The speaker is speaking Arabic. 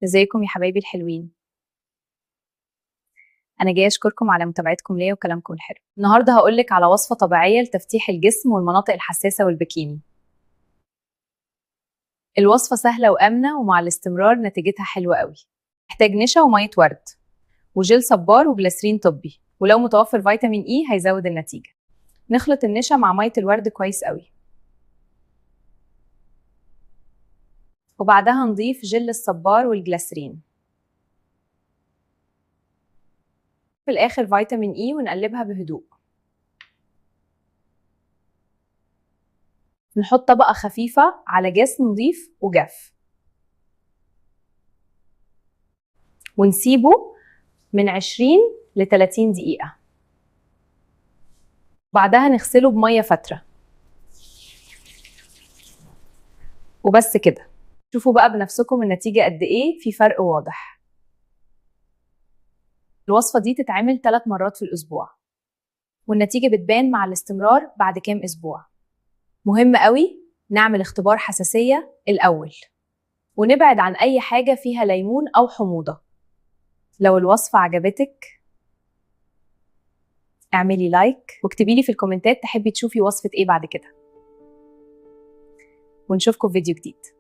ازيكم يا حبايبي الحلوين. انا جايه اشكركم على متابعتكم ليا وكلامكم الحلو. النهارده هقولك على وصفه طبيعيه لتفتيح الجسم والمناطق الحساسه والبكيني. الوصفه سهله وامنه ومع الاستمرار نتيجتها حلوه قوي. محتاج نشا وميه ورد وجل صبار وجليسرين طبي، ولو متوفر فيتامين اي هيزود النتيجه. نخلط النشا مع ميه الورد كويس قوي، وبعدها نضيف جل الصبار والجليسرين. في الاخر فيتامين اي ونقلبها بهدوء. نحط طبقه خفيفه على جسم نضيف وجاف، ونسيبه من 20 ل 30 دقيقة. بعدها نغسله بمية فترة. وبس كده. شوفوا بقى بنفسكم النتيجة قد ايه في فرق واضح. الوصفة دي تتعمل 3 مرات في الأسبوع، والنتيجة بتبان مع الاستمرار بعد كام أسبوع. مهم قوي نعمل اختبار حساسية الأول، ونبعد عن أي حاجة فيها ليمون أو حموضة. لو الوصفة عجبتك اعملي لايك واكتبي لي في الكومنتات تحبي تشوفي وصفة ايه بعد كده. ونشوفكم في فيديو جديد.